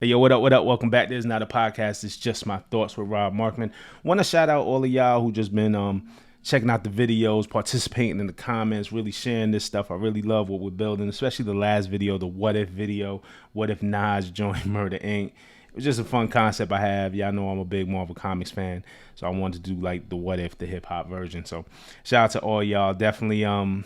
Hey, yo, what up, what up? Welcome back. There's not a podcast. It's just my thoughts with Rob Markman. Want to shout out all of y'all who just been checking out the videos, participating in the comments, really sharing this stuff. I really love what we're building, especially the last video, the what if video. What if Nas joined Murder Inc.? It was just a fun concept I have. Y'all know I'm a big Marvel Comics fan, so I wanted to do like the what if, the hip hop version. So shout out to all y'all. Definitely I'm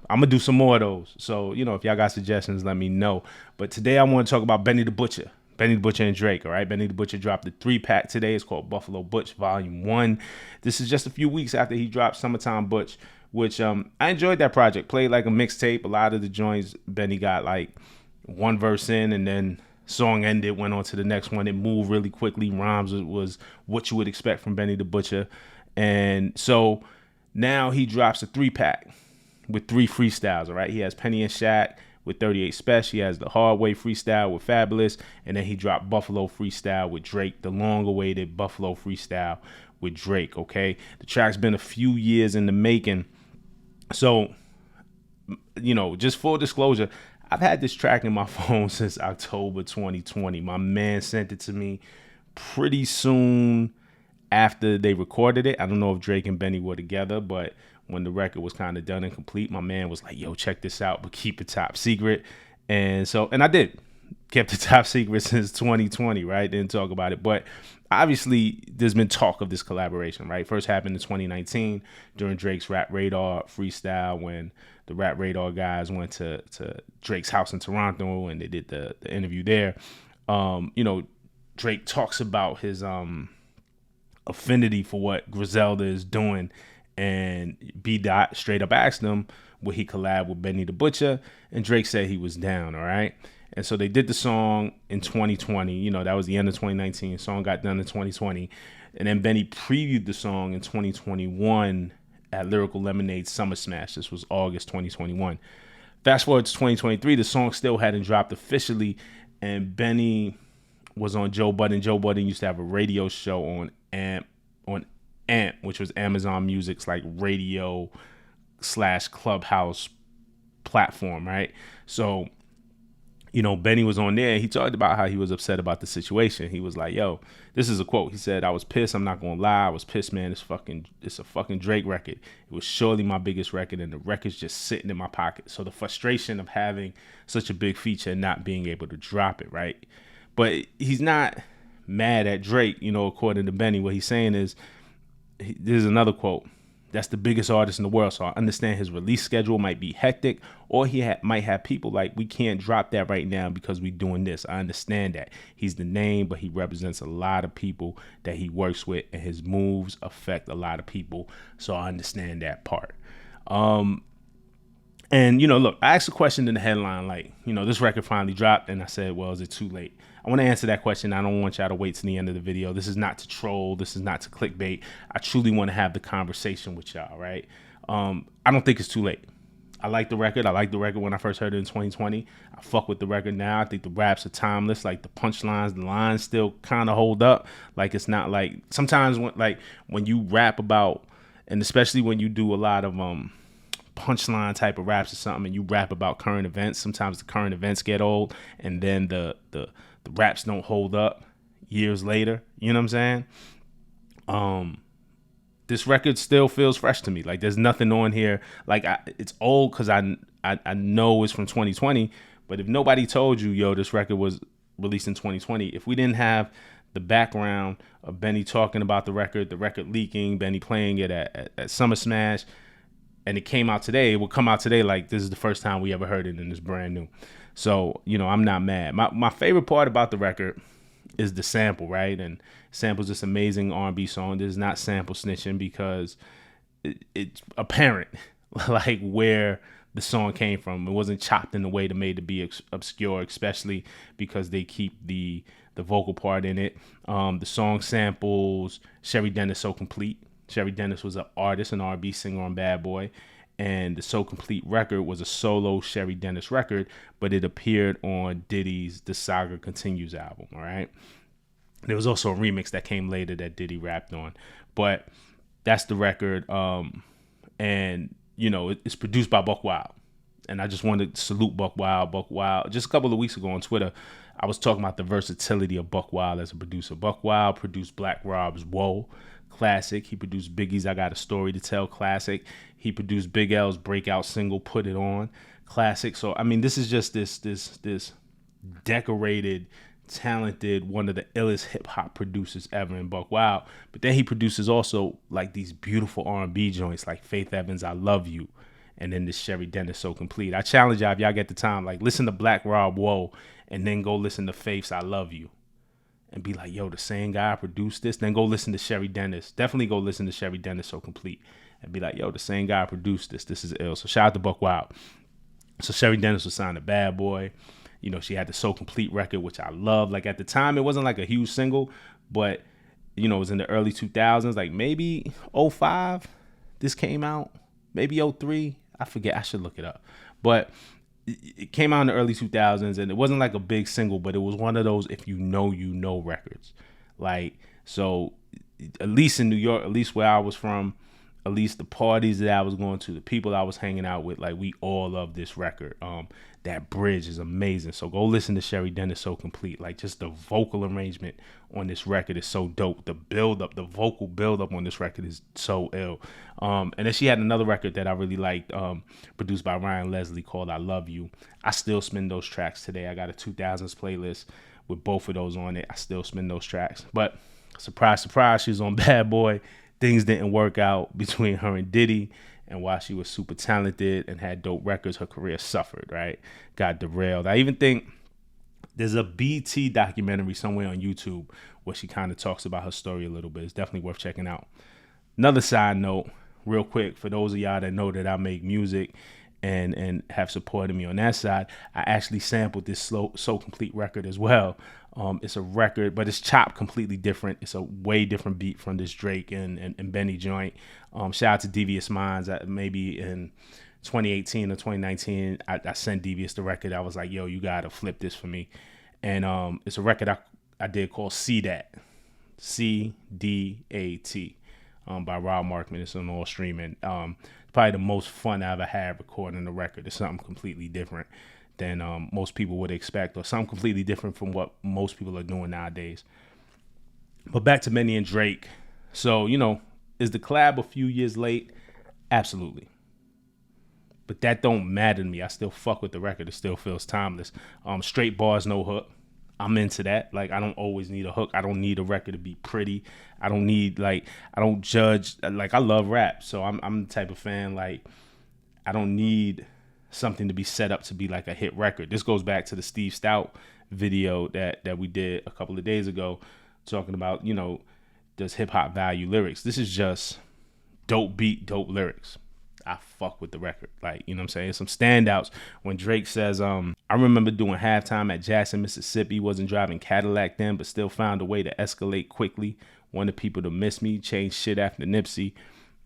gonna do some more of those. So, if y'all got suggestions, let me know. But today I want to talk about Benny the Butcher. Benny the Butcher and Drake, all right? Benny the Butcher dropped the 3-pack today. It's called Buffalo Butch Volume 1. This is just a few weeks after he dropped Summertime Butch, which I enjoyed that project. Played like a mixtape. A lot of the joints, Benny got like one verse in and then song ended, went on to the next one. It moved really quickly. Rhymes was what you would expect from Benny the Butcher. And so now he drops a 3-pack with 3 freestyles, all right? He has Penny and Shaq with 38 Special. He has the Hard Way freestyle with Fabulous. And then he dropped Buffalo freestyle with Drake, the long-awaited Buffalo freestyle with Drake, okay? The track's been a few years in the making. So, just full disclosure, I've had this track in my phone since October 2020. My man sent it to me pretty soon after they recorded it. I don't know if Drake and Benny were together, but when the record was kind of done and complete, my man was like, yo, check this out, but keep it top secret. And I did. Kept it top secret since 2020, right? Didn't talk about it. But obviously, there's been talk of this collaboration, right? First happened in 2019 during Drake's Rap Radar freestyle when the Rap Radar guys went to Drake's house in Toronto and they did the interview there. Drake talks about his affinity for what Griselda is doing, and B. Dot straight up asked him would he collab with Benny the Butcher, and Drake said he was down, all right? And so they did the song in 2020. That was the end of 2019. The song got done in 2020. And then Benny previewed the song in 2021 at Lyrical Lemonade Summer Smash. This was August 2021. Fast forward to 2023, the song still hadn't dropped officially, and Benny was on Joe Budden. Joe Budden used to have a radio show on AMP, which was Amazon Music's like radio / clubhouse platform, right? So, Benny was on there. He talked about how he was upset about the situation. He was like, yo, this is a quote. He said, I was pissed. I'm not going to lie. I was pissed, man. It's a fucking Drake record. It was surely my biggest record, and the record's just sitting in my pocket. So the frustration of having such a big feature and not being able to drop it, right? But he's not mad at Drake, according to Benny. What he's saying is, there's another quote. That's the biggest artist in the world, so I understand his release schedule might be hectic, or he might have people like, we can't drop that right now because we're doing this. I understand that. He's the name, but he represents a lot of people that he works with, and his moves affect a lot of people, so I understand that part. And, look, I asked a question in the headline, like, this record finally dropped, and I said, well, is it too late? I want to answer that question. I don't want y'all to wait to the end of the video. This is not to troll. This is not to clickbait. I truly want to have the conversation with y'all, right? I don't think it's too late. I like the record. I liked the record when I first heard it in 2020. I fuck with the record now. I think the raps are timeless. Like the punchlines, the lines still kind of hold up. Like it's not like sometimes when you rap about, and especially when you do a lot of punchline type of raps or something, and you rap about current events, sometimes the current events get old, and then the raps don't hold up years later. You know what I'm saying? This record still feels fresh to me. Like there's nothing on here. Like it's old because I know it's from 2020. But if nobody told you, yo, this record was released in 2020, if we didn't have the background of Benny talking about the record leaking, Benny playing it at Summer Smash, and it came out today, it will come out today like this is the first time we ever heard it and it's brand new. So, I'm not mad. My favorite part about the record is the sample, right? And sample's this amazing R&B song. This is not sample snitching because it's apparent like where the song came from. It wasn't chopped in a way to made to be obscure, especially because they keep the vocal part in it. The song samples Sherry Dennis So Complete. Sherry Dennis was an artist, an R&B singer on Bad Boy. And the So Complete record was a solo Sherry Dennis record, but it appeared on Diddy's The Saga Continues album, all right? There was also a remix that came later that Diddy rapped on. But that's the record. And, it's produced by Buck Wild. And I just wanted to salute Buck Wild. Buck Wild, just a couple of weeks ago on Twitter, I was talking about the versatility of Buck Wild as a producer. Buck Wild produced Black Rob's Whoa, classic. He produced Biggie's I Got a Story to Tell, classic. He produced Big L's breakout single Put It On, classic. So I mean, this is just this decorated, talented, one of the illest hip hop producers ever in Buck Wild. But then he produces also like these beautiful R&B joints like Faith Evans' I Love You, and then this Sherry Dennis So Complete. I challenge y'all, if y'all get the time, like listen to Black Rob Whoa and then go listen to Faith's I Love You and be like, yo, the same guy produced this. Then go listen to Sherry Dennis. Definitely go listen to Sherry Dennis So Complete and be like, yo, the same guy produced this. This is ill. So shout out to Buck Wild. So Sherry Dennis was signed to Bad Boy. You know, she had the So Complete record, which I love. Like at the time, it wasn't like a huge single, but you know, it was in the early 2000s, like maybe 05 this came out, maybe 03. I forget. I should look it up. But it came out in the early 2000s, and it wasn't like a big single, but it was one of those if you know records. Like, so at least in New York, at least where I was from, at least the parties that I was going to, the people I was hanging out with, like we all love this record. That bridge is amazing. So go listen to Sherry Dennis So Complete. Like just the vocal arrangement on this record is so dope. The build up, the vocal build up on this record is so ill. And then she had another record that I really liked, produced by Ryan Leslie called I Love You. I still spin those tracks today. I got a 2000s playlist with both of those on it. I still spin those tracks. But surprise, surprise, she was on Bad Boy. Things didn't work out between her and Diddy. And while she was super talented and had dope records, her career suffered, right? Got derailed. I even think there's a BT documentary somewhere on YouTube where she kind of talks about her story a little bit. It's definitely worth checking out. Another side note, real quick, for those of y'all that know that I make music and have supported me on that side, I actually sampled this So Complete record as well. It's a record, but it's chopped completely different. It's a way different beat from this Drake and Benny joint. Shout out to Devious Minds. Maybe in 2018 or 2019, I sent Devious the record. I was like, yo, you got to flip this for me. And it's a record I did called See That. C-D-A-T. By Rob Markman. It's on all streaming. Probably the most fun I ever had recording the record. It's something completely different than most people would expect, or something completely different from what most people are doing nowadays. But back to Benny and Drake. So, you know, is the collab a few years late? Absolutely. But that don't matter to me. I still fuck with the record. It still feels timeless. Straight bars, no hook. I'm into that. Like, I don't always need a hook. I don't need a record to be pretty. I don't need, like, I don't judge. Like, I love rap. So I'm the type of fan, like, I don't need something to be set up to be like a hit record. This goes back to the Steve Stout video that we did a couple of days ago, talking about, you know, does hip hop value lyrics? This is just dope beat, dope lyrics. I fuck with the record. Like, you know what I'm saying? Some standouts when Drake says, I remember doing halftime at Jackson, Mississippi, wasn't driving Cadillac then, but still found a way to escalate quickly. Wanted people to miss me, changed shit after Nipsey.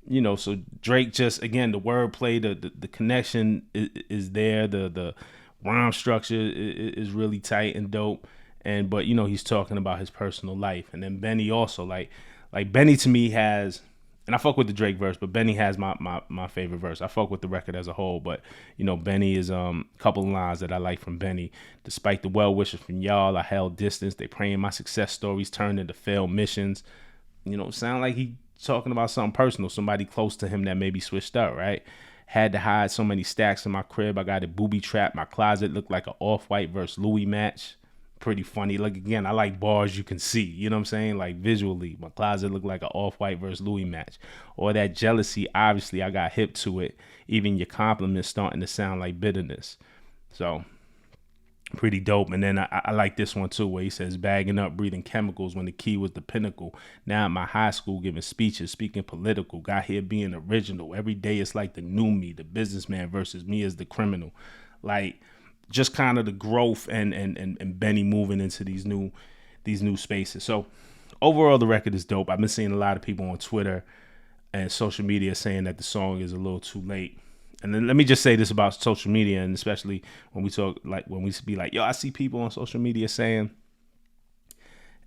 You know, so Drake just, again, the wordplay, the connection is there. The rhyme structure is really tight and dope. But, you know, he's talking about his personal life. And then Benny also, like Benny to me has, and I fuck with the Drake verse, but Benny has my favorite verse. I fuck with the record as a whole, but, you know, Benny is a couple of lines that I like from Benny. Despite the well wishes from y'all, I held distance. They praying my success stories turned into failed missions. You know, sound like he talking about something personal, somebody close to him that maybe switched up, right? Had to hide so many stacks in my crib. I got it booby trapped. My closet looked like an Off-White versus Louis match. Pretty funny. Like, again, I like bars you can see. You know what I'm saying? Like, visually, my closet looked like an Off-White versus Louis match. Or that jealousy, obviously, I got hip to it. Even your compliments starting to sound like bitterness. So, pretty dope. And then I like this one too, where he says, bagging up, breathing chemicals when the key was the pinnacle. Now at my high school, giving speeches, speaking political. Got here being original. Every day it's like the new me, the businessman versus me as the criminal. Like, just kind of the growth and Benny moving into these new spaces. So overall, the record is dope. I've been seeing a lot of people on Twitter and social media saying that the song is a little too late. And then let me just say this about social media, and especially when we talk, like when we be like, yo, I see people on social media saying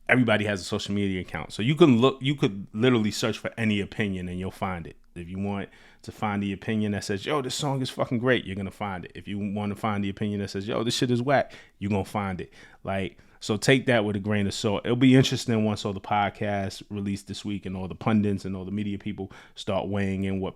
everybody has a social media account. So you could literally search for any opinion and you'll find it. If you want to find the opinion that says, yo, this song is fucking great, you're going to find it. If you want to find the opinion that says, yo, this shit is whack, you're going to find it. Like, so take that with a grain of salt. It'll be interesting once all the podcasts released this week and all the pundits and all the media people start weighing in what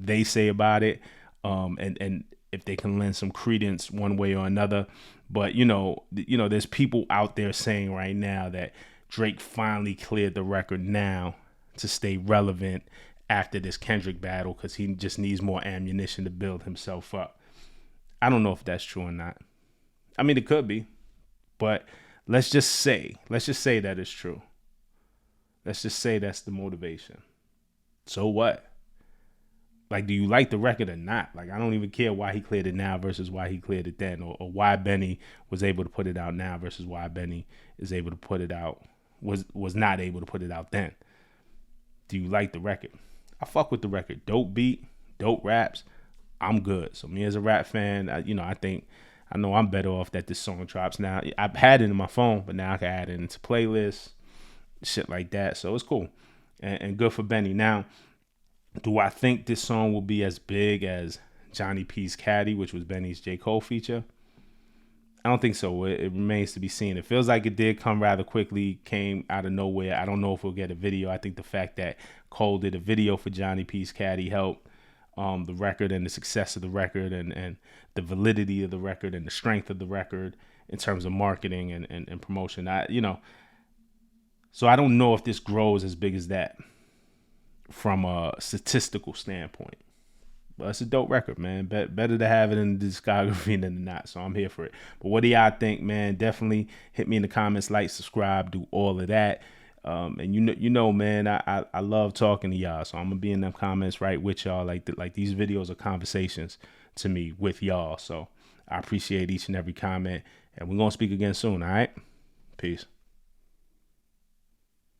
they say about it. And if they can lend some credence one way or another. But, there's people out there saying right now that Drake finally cleared the record now to stay relevant after this Kendrick battle because he just needs more ammunition to build himself up. I don't know if that's true or not. I mean, it could be, but let's just say that it's true. Let's just say that's the motivation. So what? Like, do you like the record or not? Like, I don't even care why he cleared it now versus why he cleared it then, or why Benny was able to put it out now versus why Benny is able to put it out, was not able to put it out then. Do you like the record? I fuck with the record. Dope beat, dope raps. I'm good. So me as a rap fan, I know I'm better off that this song drops now. I've had it in my phone, but now I can add it into playlists, shit like that. So it's cool and good for Benny. Now, do I think this song will be as big as Johnny P's Caddy, which was Benny's J. Cole feature? I don't think so. It remains to be seen. It feels like it did come rather quickly, came out of nowhere. I don't know if we'll get a video. I think the fact that Cole did a video for Johnny P's Caddy helped the record and the success of the record and the validity of the record and the strength of the record in terms of marketing and promotion. So I don't know if this grows as big as that from a statistical standpoint. But it's a dope record, man. Better to have it in the discography than not. So I'm here for it. But what do y'all think, man? Definitely hit me in the comments, like, subscribe, do all of that. And you know, man, I love talking to y'all. So I'm gonna be in them comments right with y'all. Like these videos are conversations to me with y'all. So I appreciate each and every comment. And we're gonna speak again soon. All right, peace.